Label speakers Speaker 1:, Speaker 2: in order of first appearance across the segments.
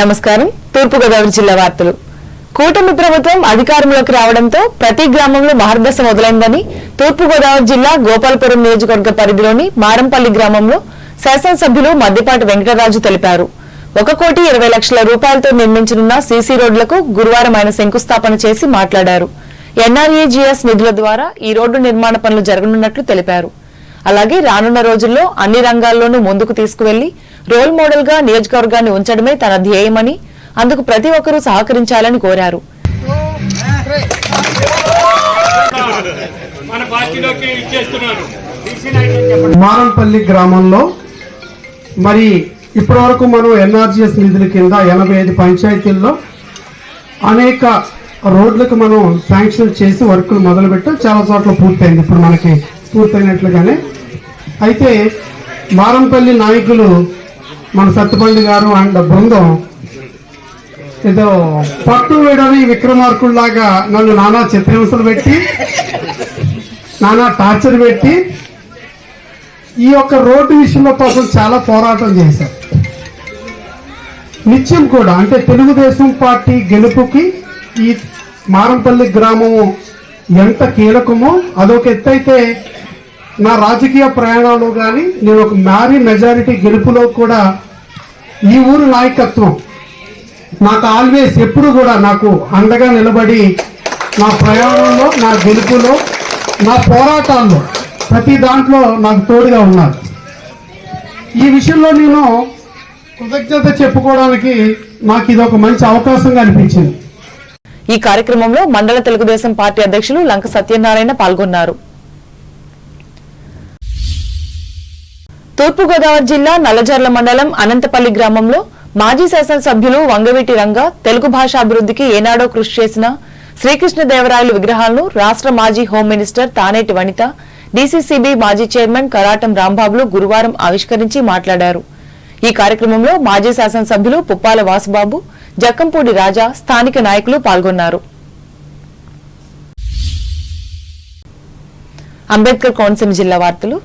Speaker 1: నమస్కారం. తూర్పుగోదావరి జిల్లా వార్తలు. కూటమి ప్రభుత్వం అధికారంలోకి రావడంతో ప్రతి గ్రామంలో మహర్దశ మొదలైందని తూర్పుగోదావరి జిల్లా గోపాలపురం నియోజకవర్గ పరిధిలోని మారంపల్లి గ్రామంలో శాసనసభ్యులు మద్దిపాటి వెంకటరాజు తెలిపారు. 1,20,00,000 రూపాయలతో నిర్మించనున్న సీసీ రోడ్లకు గురువారం ఆయన శంకుస్థాపన చేసి మాట్లాడారు. ఎన్ఆర్ఏజీఎస్ నిధుల ద్వారా ఈ రోడ్డు నిర్మాణ పనులు జరగనున్నట్లు తెలిపారు. అలాగే రానున్న రోజుల్లో అన్ని రంగాల్లోనూ ముందుకు తీసుకువెళ్లి రోల్ మోడల్ గా నియోజకవర్గాన్ని ఉంచడమే తన ధ్యేయమని, అందుకు ప్రతి ఒక్కరూ సహకరించాలని కోరారు.
Speaker 2: మారంపల్లి గ్రామంలో మరి ఇప్పటివరకు మనం ఎన్ఆర్జీఎస్ నిధుల కింద 85 పంచాయతీల్లో అనేక రోడ్లకు మనం శాంక్షన్ చేసి వర్కులు మొదలుపెట్టాం. చాలా చోట్ల పూర్తయింది, ఇప్పుడు మనకి పూర్తయినట్లుగానే. అయితే మారంపల్లి నాయకులు మన సత్యపల్లి గారు అండ్ బృందం ఏదో పట్టు వేయడని విక్రమార్కుల్లాగా నన్ను నానా చిత్రహింసలు పెట్టి నానా టార్చర్ పెట్టి ఈ యొక్క రోడ్డు విషయంలో కోసం చాలా పోరాటం చేశారు. నిత్యం కూడా అంటే తెలుగుదేశం పార్టీ గెలుపుకి ఈ మారంపల్లి గ్రామము ఎంత కీలకమో అదొక ఎత్తైతే, నా రాజకీయ ప్రయాణంలో కానీ నేను ఒక మెజారిటీ గెలుపులో కూడా ఈ ఊరు నాయకత్వం నాకు ఆల్వేస్ ఎప్పుడు కూడా నాకు అండగా నిలబడి నా ప్రయాణంలో, నా గెలుపులో, నా పోరాటాల్లో ప్రతి దాంట్లో నాకు తోడుగా ఉన్నారు. ఈ విషయంలో నేను కృతజ్ఞత చెప్పుకోవడానికి నాకు ఇది ఒక మంచి అవకాశంగా అనిపించింది.
Speaker 1: ఈ కార్యక్రమంలో మండల తెలుగుదేశం పార్టీ అధ్యక్షులు లంక సత్యనారాయణ పాల్గొన్నారు. తూర్పుగోదావరి జిల్లా నల్లజర్ల మండలం అనంతపల్లి గ్రామంలో మాజీ శాసనసభ్యులు వంగవీటి రంగ తెలుగు భాషాభివృద్ధికి ఏనాడో కృషి చేసిన శ్రీకృష్ణదేవరాయలు విగ్రహాలను రాష్ట్ర మాజీ home minister Taneti Vanitha, DCCB మాజీ చైర్మన్ కరాటం రాంబాబులు గురువారం ఆవిష్కరించి మాట్లాడారు. ఈ కార్యక్రమంలో మాజీ శాసనసభ్యులు పుప్పాల వాసుబాబు, జక్కంపూడి రాజా, స్థానిక నాయకులు పాల్గొన్నారు. అంబేద్కర్ కోనసీమ జిల్లా వార్తలు.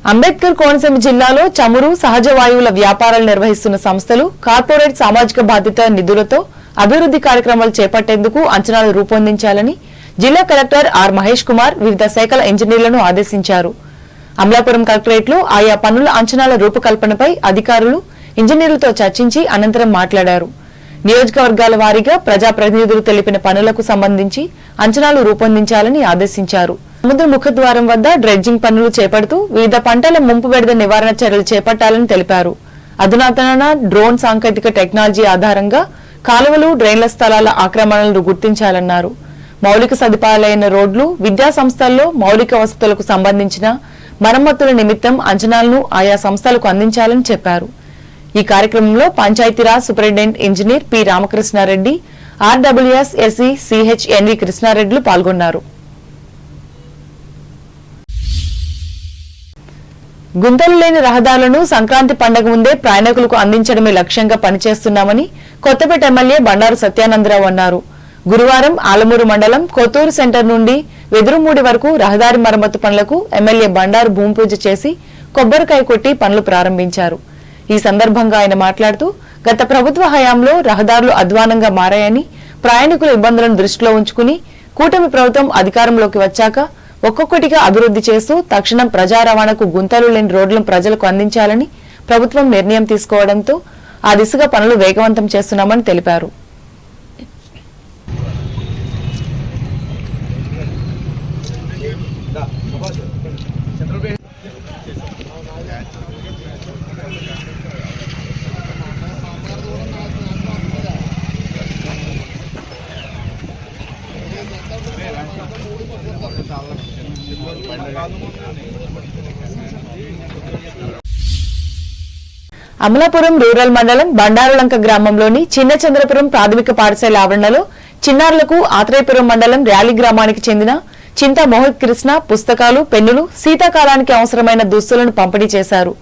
Speaker 1: అంబేద్కర్ కోనసీమ జిల్లాలో చమురు, సహజ వాయువుల వ్యాపారాలు నిర్వహిస్తున్న సంస్థలు కార్పొరేట్ సామాజిక బాధ్యత నిధులతో అభివృద్ది కార్యక్రమాలు చేపట్టేందుకు అంచనాలు రూపొందించాలని జిల్లా కలెక్టర్ ఆర్ మహేష్ కుమార్ వివిధ శాఖల ఇంజనీర్లను ఆదేశించారు. అమలాపురం కలెక్టరేట్లో ఆయా పనుల అంచనాల రూపకల్పనపై అధికారులు, ఇంజనీర్లతో చర్చించి అనంతరం మాట్లాడారు. నియోజకవర్గాల వారీగా ప్రజాప్రతినిధులు తెలిపిన పనులకు సంబంధించి అంచనాలు రూపొందించాలని ఆదేశించారు. సముద్ర ముఖద్వారం వద్ద డ్రెడ్జింగ్ పనులు చేపడుతూ వివిధ పంటల ముంపు బెడద నివారణ చర్యలు చేపట్టాలని తెలిపారు. అధునాతన డ్రోన్ సాంకేతిక టెక్నాలజీ ఆధారంగా కాలువలు, డ్రైన్ల స్థలాల ఆక్రమణలను గుర్తించాలన్నారు. మౌలిక సదుపాయాలైన రోడ్లు, విద్యా సంస్థల్లో మౌలిక వసతులకు సంబంధించిన మరమ్మతుల నిమిత్తం అంచనాలను ఆయా సంస్థలకు అందించాలని చెప్పారు. ఈ కార్యక్రమంలో Panchayati Raj superintendent engineer P Ramakrishna Reddy, RWS SE CHNV కృష్ణారెడ్డిలు పాల్గొన్నారు. గుంతలు లేని రహదారులను సంక్రాంతి పండుగ ముందే ప్రయాణికులకు అందించడమే లక్ష్యంగా పనిచేస్తున్నామని కొత్తపేట ఎమ్మెల్యే బండారు సత్యానందరావు అన్నారు. గురువారం ఆలమూరు మండలం కొత్తూరు సెంటర్ నుండి వెదురుమూడి వరకు రహదారి మరమ్మతు పనులకు ఎమ్మెల్యే బండారు భూమి పూజ చేసి కొబ్బరికాయ కొట్టి పనులు ప్రారంభించారు. ఈ సందర్భంగా ఆయన మాట్లాడుతూ గత ప్రభుత్వ హయాంలో రహదారులు అధ్వానంగా మారాయని, ప్రయాణికుల ఇబ్బందులను దృష్టిలో ఉంచుకుని కూటమి ప్రభుత్వం అధికారంలోకి వచ్చాక ఒక్కొక్కటిగా అభివృద్ది చేస్తూ తక్షణం ప్రజా రవాణాకు గుంతలు లేని రోడ్లను ప్రజలకు అందించాలని ప్రభుత్వం నిర్ణయం తీసుకోవడంతో ఆ దిశగా పనులు వేగవంతం చేస్తున్నామని తెలిపారు. అమలాపురం రూరల్ మండలం బండారులంక గ్రామంలోని చిన్న చంద్రపురం ప్రాథమిక పాఠశాల ఆవరణలో చిన్నారులకు ఆత్రేయపురం మండలం ర్యాలీ గ్రామానికి చెందిన చింతా మోహిత్ కృష్ణ పుస్తకాలు, పెన్నులు, శీతాకాలానికి అవసరమైన దుస్తులను పంపిణీ చేశారు.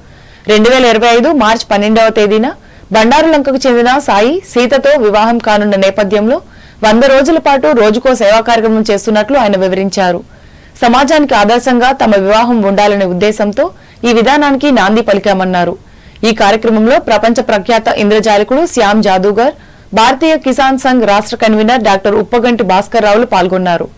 Speaker 1: 2025 మార్చి 12వ తేదీన బండారులంకకు చెందిన సాయి సీతతో వివాహం కానున్న నేపథ్యంలో 100 రోజుల పాటు రోజుకో సేవా కార్యక్రమం చేస్తున్నట్లు ఆయన వివరించారు. సమాజానికి ఆదర్శంగా తమ వివాహం ఉండాలనే ఉద్దేశంతో ఈ విధానానికి నాంది పలికామన్నారు. ఈ కార్యక్రమంలో ప్రపంచ ప్రఖ్యాత ఇంద్రజాలికుడు శ్యామ్ జాదూగర్, భారతీయ కిసాన్ సంఘ్ రాష్ట్ర కన్వీనర్ డాక్టర్ ఉప్పగంటి భాస్కర్ రావులు పాల్గొన్నారు.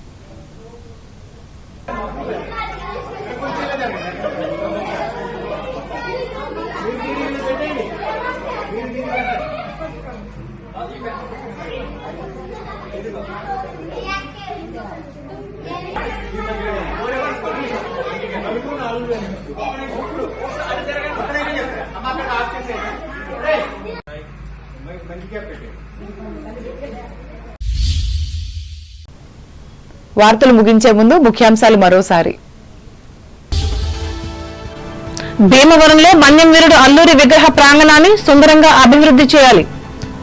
Speaker 1: వార్తలు ముగించే ముందు ముఖ్యాంశాలు మరోసారి. భీమవరంలో మన్యం వీరుడు అల్లూరి విగ్రహ ప్రాంగణాన్ని సుందరంగా అభివృద్ధి చేయాలి.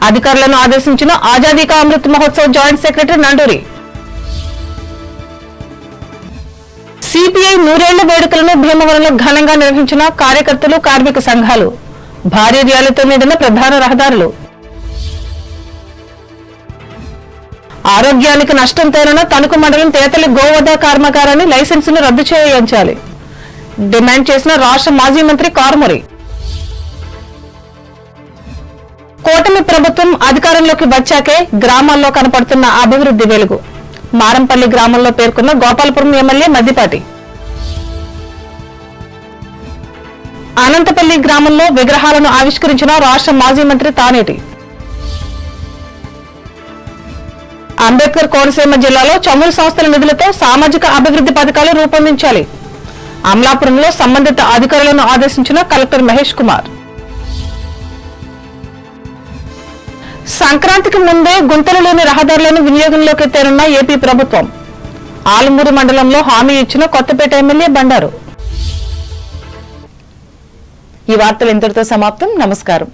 Speaker 1: అధికారులను ఆదేశించిన Azadi ka Amrit Mahotsav joint secretary Nanduri. CPI 100ఏళ్ల వేడుకలను భీమవరంలో ఘనంగా నిర్వహించిన కార్యకర్తలు, కార్మిక సంఘాలు. భారీ ర్యాలీతో నిండిన ప్రధాన రహదారులు. ఆరోగ్యానికి నష్టం తేలిన తణుకు మండలం తేతలి గోవధ కర్మాగారాన్ని లైసెన్సును రద్దు చేయించాలి డిమాండ్ చేసిన రాష్ట్ర మాజీ మంత్రి కారుమూరి. కూటమి ప్రభుత్వం అధికారంలోకి వచ్చాకే గ్రామాల్లో కనపడుతున్న అభివృద్ధి వెలుగు. మారంపల్లి గ్రామంలో పేర్కొన్న గోపాలపురం ఎమ్మెల్యే మద్దిపాటి. అనంతపల్లి గ్రామంలో విగ్రహాలను ఆవిష్కరించిన రాష్ట్ర మాజీ మంత్రి తానేటి. అంబేద్కర్ కోనసీమ జిల్లాలో చమురు సంస్థల నిధులతో సామాజిక అభివృద్ధి పథకాలు రూపొందించాలి. అమలాపురంలో సంబంధిత అధికారులను ఆదేశించిన కలెక్టర్ మహేష్ కుమార్. సంక్రాంతికి ముందే గుంతలు లేని రహదారులను వినియోగంలోకి తేనున్న ఏపీ ప్రభుత్వం. ఆలమూరు మండలంలో హామీ ఇచ్చిన కొత్తపేట ఎమ్మెల్యే బండారు. ఈ వార్తలు ఇంతటితో సమాప్తం. నమస్కారం.